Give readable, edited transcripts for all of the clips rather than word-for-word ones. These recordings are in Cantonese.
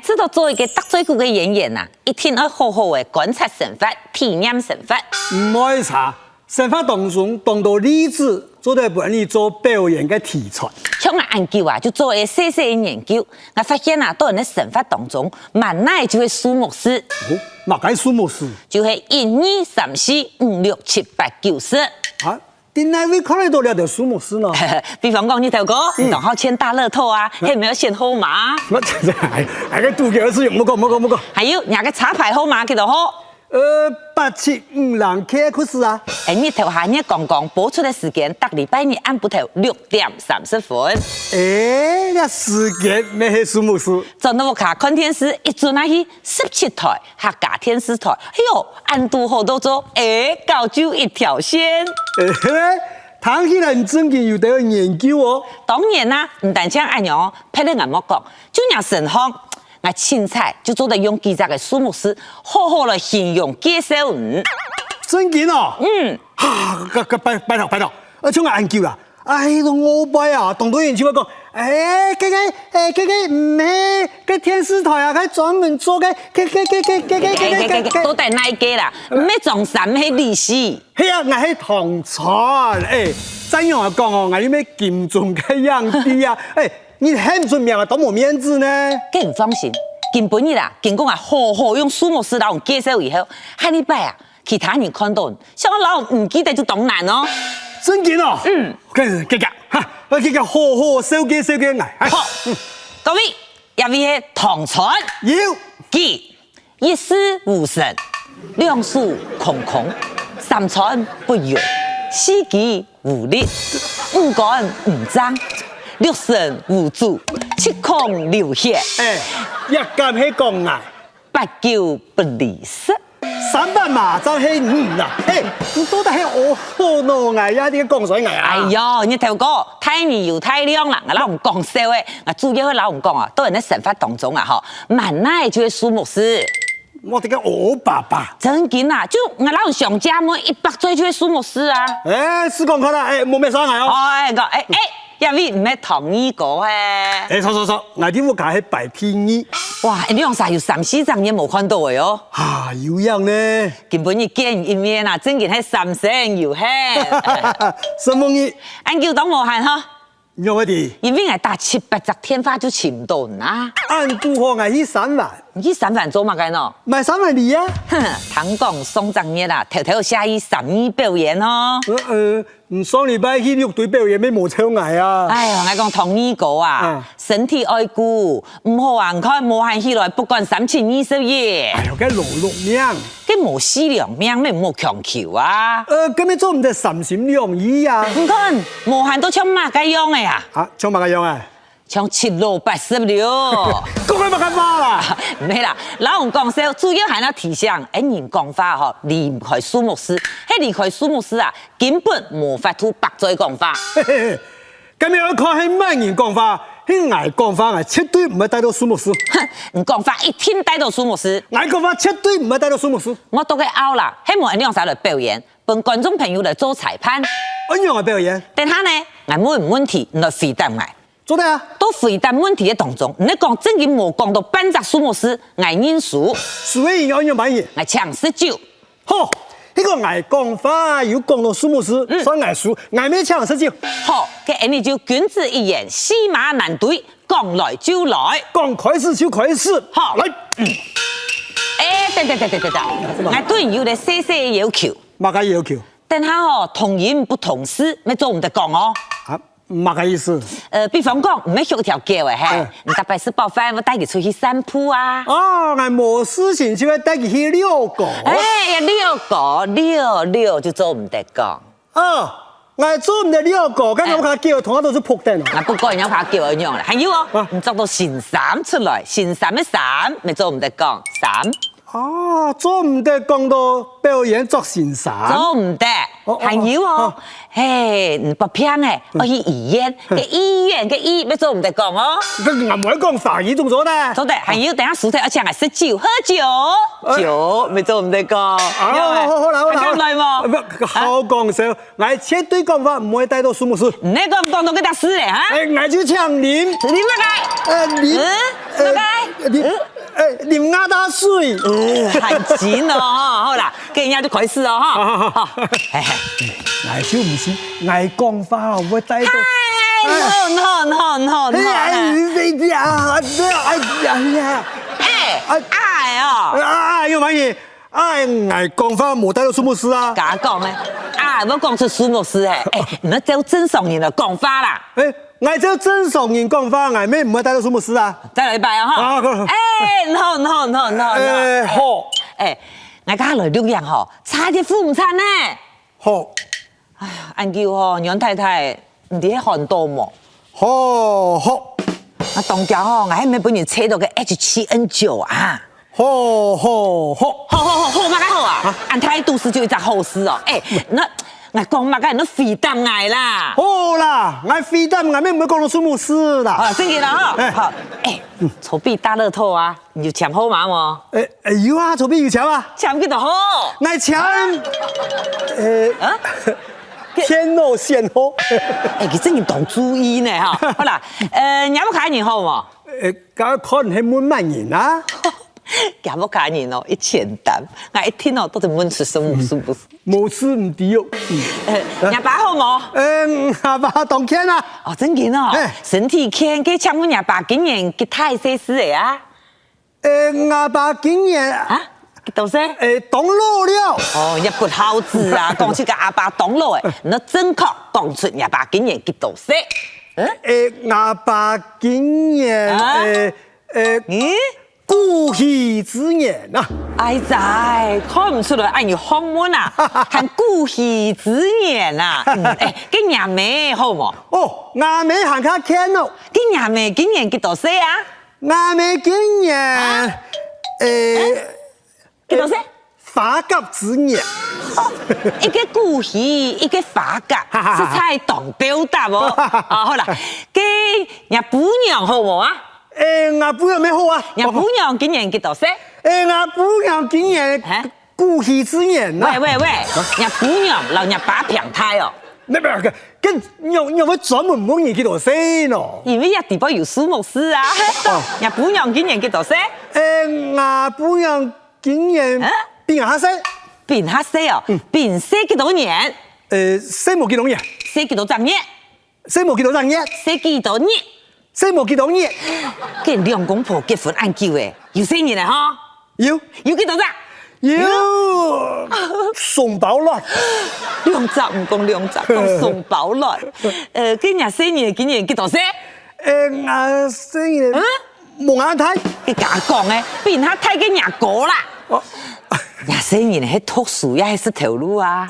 知道做一个得罪过嘅演员呐，一定要好好嘅观察惩罚，体验惩罚。唔可以查，惩罚当中当到例子，做得不你做表演嘅题材。像我研究啊，就做一细细嘅研究，我发现啊，到人嘅惩罚当中，蛮耐就会数目字，哦，嘛该数目字就系1、2、3、4、5、6、7、8、9、10。啊？點解會看得到了條數目字呢？比方講，你頭哥，你當好簽大樂透啊，係咪要選號碼？我真係個杜橋是用冇講。還有廿個插牌號碼幾多號8752K 開始啊！你頭下呢講講播出嘅時間，隔禮拜日按部頭6點30分。那時間咩係數目字？在那個卡看電視，一轉下去17台客家電視台，哎呦，按度好多做，搞就一條線。睇起來很正經，有得有研究哦。當然啦，唔但止按樣，拍你眼莫講，就讓神行。我凊彩就做得用幾隻嘅數目詞，好好來形容介紹人。真經哦。拜託，像我研究啦，我拜啊，當到研究我講，唔係個電視台啊，佢專門做嘅，都係那個啦，唔係裝衫，係歷史。係啊，我係唐傳，怎樣講哦，我啲咩金鐘嘅樣子啊，你很出名啊，都冇面子呢。佢唔放心，根本啦，經過我好好用數目詞老介紹以後，下禮拜啊，其他人看到，像我老唔記得就當難哦。真嘅哦。我好好收機嚟。好，各位，入邊係唐傳，記一事無成，兩事空空，三傳不圓，四季無力，五幹唔爭。六神無主，七孔流血，一間係講啊，八九不離十，300馬就係5啦，你到底係我好喏呀？啲講水藝啊！哎呦，你頭哥太年又太亮啦，我老唔講笑誒，我主要去老唔講啊，都係喺神法當中啊，嗬，萬奈就係數目師。我哋嘅我爸爸真緊啊，就我老上家麼100歲就係數目師啊。試講看啦，冇咩傷害哦。因為唔係同意過誒。錯，我啲屋企係白片衣。哇，你用晒要3、4張嘢冇看到嘅哦。有樣呢？根本你見一面啊，真嘅係3聲要輕。什麼嘢？按叫當無限呵。用乜啲？因為我打7、8隻天花就潛到啦。按度貨我去3萬。你去3萬做乜嘅喏？賣3萬2啊？唐講送贈嘢啦，頭下去3表演哦。上禮拜去6隊表演咩冇唱藝啊？哎呀，我講同你講啊，身體愛顧，唔好橫開無限起來，不管3、7、20嘢。哎呦，嘅勞碌命，嘅無私良命，咩唔好強求啊？咁你做唔得3心2意啊？唔看無限都唱乜嘅樣嘅呀？唱乜嘅樣啊？唱7路80了，講乜嘅話啦？唔係啦，老人講笑，主要係要提醒，人講法嗬，離唔開數目詞，喺離開數目詞啊，根本無法度白嘴講法。咁樣看係乜人講法？係捱講法啊，絕對唔係帶到數目詞。唔講法一天帶到數目詞，捱講法絕對唔係帶到數目詞。我都嘅拗啦，希望人兩曬來表演，幫觀眾朋友嚟做裁判。乜樣嘅表演？等下呢，我問題來回答我。做得啊！都回答問題嘅當中，你講真嘅冇講到半隻數目詞，我認輸。輸嘅人要乜嘢？我搶19。好，呢個捱講法要講到數目詞，所以捱輸，捱咩搶19？好，嘅你就君子一言，駟馬難對，講來就來，講開始就開始。好，來。等，我對你有啲細細嘅要求。乜嘅要求？等下同人不同事，咪做唔得講哦。乜嘅意思？比方講，唔係學條橋嘅嘿，你特別是飽飯，我帶佢出去散步啊。我冇事情就會帶佢去遛狗。呀，遛狗，遛就做唔得講。我做唔得遛狗，咁我叫同我都是仆定。我不過人家叫我樣啦，還有唔做到新衫出來，新衫嘅衫咪做唔得講衫。做唔得講到表演作新衫。做唔得，還有唔不偏嘅，我去醫院嘅醫咪做唔得講哦。我唔會講法語動作咧。做得，還有等下薯條一請係食酒喝酒咪做唔得講。好啦，好講笑，我絕對講法唔會帶到數目詞。你講到嗰啲事咧嚇？我就搶你。你乜解？你。啉鸭打水。很钱哦，好啦，给人家就开始哦，哈，好，嘿嘿。我就唔是，我讲话我带到。no，你呀，哎哦，有乜嘢？我讲话冇带到苏牧师啊。假讲诶，我讲出苏牧师诶，你那叫正常人的讲法啦。我就正常人讲话，我咩唔会带到苏牧师啊？再来一摆啊哈。no，好。我家来六样吼，差啲副午餐呢。好。哎呀，按叫吼杨太太唔伫喺韩岛么？好。啊，当家吼，我还没帮你切到个 H7N9啊。好，嘛个好啊！按太都市就一只好事哦。那我讲嘛个，那肥蛋爱啦。好啦，我肥蛋我咩唔会讲到苏牧师啦。啊，真嘅啦哈。好，筹备大乐透啊，你就抢好嘛么？有啊，筹备有抢啊。抢几多好？我抢。天若仙后。佢真係當主意呢哈。好啦，你有冇看人好冇？咁可能係滿萬人啊。有冇看人哦？1000單，我一聽哦都係滿出什麼是不是？冇事唔啲哦。你爸好冇？阿爸當天啊。哦，真嘅哦。身體健，佢搶我阿爸今年佢太細事嘅啊。阿爸今年啊？到時當老了。哦，一個好字啊，講出個阿爸當老誒，那正確講出阿爸今年幾多歲？阿爸今年古稀之年啊！哎仔，看唔出來，按要學問啊，係古稀之年啊！佢阿妹好冇？哦，阿妹行卡輕咯。佢阿妹今年幾多歲啊？阿妹今年幾多歲？發甲之年。一個古稀，一個發甲，是才同表達喎。啊，好啦，佢阿姑娘好冇啊？阿姑娘咩好啊？阿姑娘今年幾多歲？阿姑娘今年古稀之年啊！喂，阿姑娘老阿爸平態哦。咩嘅？跟又會專門問你幾多歲咯？因為阿地方有數目師啊。阿姑娘今年幾多歲？阿姑娘今年變下歲。變下歲哦？變歲幾多年？歲冇幾多年？歲幾多張年？歲冇幾多張年？歲幾多年？歲冇幾多年？跟兩公婆結婚按叫誒，有幾年啊？哈？有幾多張？有送包卵2集唔講2集，講送包卵。佢阿歲年今年幾多歲？阿歲年冇眼睇。佢假講誒，變下睇嘅阿哥啦。阿歲年係讀書也係條路啊。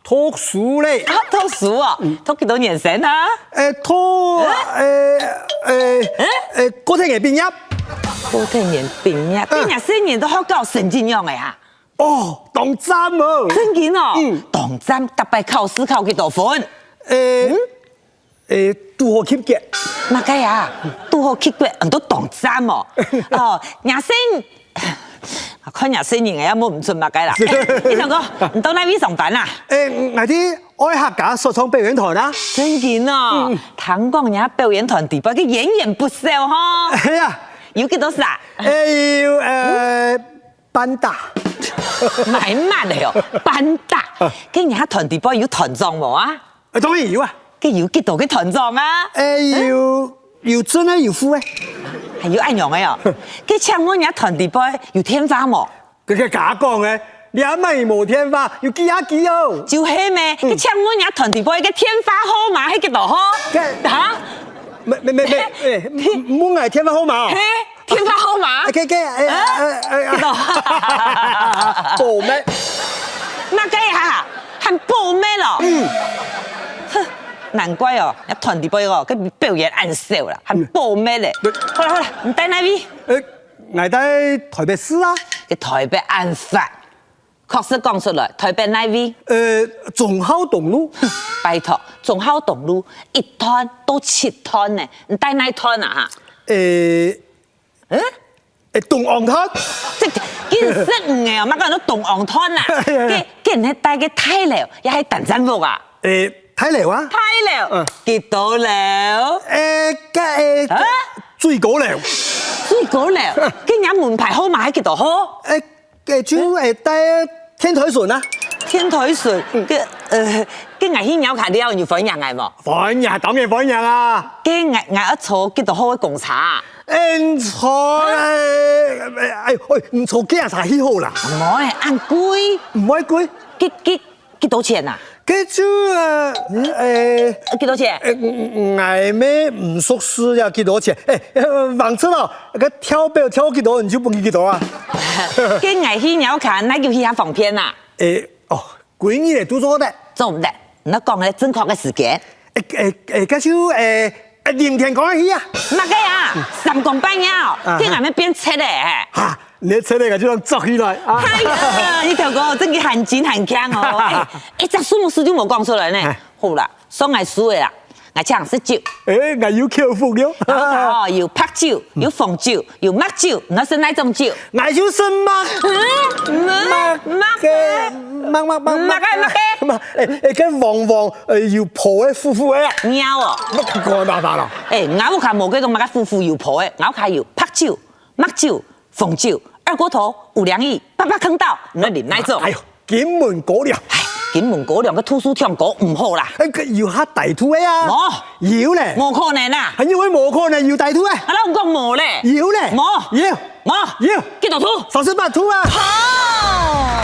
讀書咧。讀書啊？讀幾多年先啊？嗰天嘅畢業。嗰天年畢業，邊阿歲年都學到成績樣嘅啊？當針哦。真嘅哦。當針特別考試考幾多分？拄好及格。乜嘅呀？拄好及格，人都當針哦。阿歲，我看阿歲年嘅有冇唔準乜嘅啦？你同我唔到那邊上班啊？我啲愛客家說唱表演團啊。真嘅哦。聽講人家表演團地步，佢演員不少哈。係啊。有幾多時啊？要班打。買乜嚟哦？班打。佢人家團地步有團長冇啊？當然有啊。佢有幾多個團長啊？要真啊，要副誒。係要按樣嘅哦。佢唱我人家團地步有天花冇？佢假講嘅，你阿妹冇天花，要記下記哦。就係咩？佢唱我人家團地步嘅天花號碼係幾多號？嚇？唔係天花號碼。天花號碼？幾多？報咩？乜雞呀？係報咩咯？難怪哦，一團地步哦，佢表演按笑啦，係報咩咧？好啦，唔帶那邊。我帶台北市啊。嘅台北按法，確實講出來，台北那邊。忠孝東路。拜託，忠孝東路1團到7團呢，唔帶那團啊嚇？東昂團。即係見識唔嘅，乜講到東昂團啊？見人帶嘅太樓，又係鄧振福啊？太樓啊？太樓，幾多樓？水果了。水果了，今年门牌好买几多好？就带天台笋啊。天台笋，今日去鸟卡了有分人係冇？分人當然分人啊。今日一坐幾多好嘅貢茶？唔錯唔錯，幾日茶起好啦。唔好咧，按貴，唔係貴，幾多錢啊？佢就幾多錢？嗌咩唔熟悉要幾多錢？忘記了，個跳表跳幾多你就唔記幾多啊？今日去鳥卡，那就去下房片啦。貴你嚟都做得。做唔得，我講嘅正確嘅時間。嗰就連田講起啊。乜嘅啊？3公半腰，今日咩變七咧？嚇，你出嚟就讓捉起來。哎呀，你條個真嘅很緊很強哦！隻數目詞就冇講出來呢。好啦，送我輸嘅啦，我請食酒。我要口服了。哦，有白酒，有紅酒，有麥酒，我是哪種酒？我就是麥跟黃要婆嘅夫婦嘅。貓哦，乜講大話啦？我看冇嗰種乜嘅夫婦有婆嘅，我看有白酒、麥酒、紅酒、二鍋頭、五糧液、八八坑道，你啉哪種？哎呦，金門果糧。金門嗰兩個吐司香果唔好啦。要黑大吐嘅啊？冇，要咧。冇可能啦。係因為冇可能要大吐嘅。我老公冇咧。要咧。冇，要。冇，要。幾多吐？ 38吐啊。好。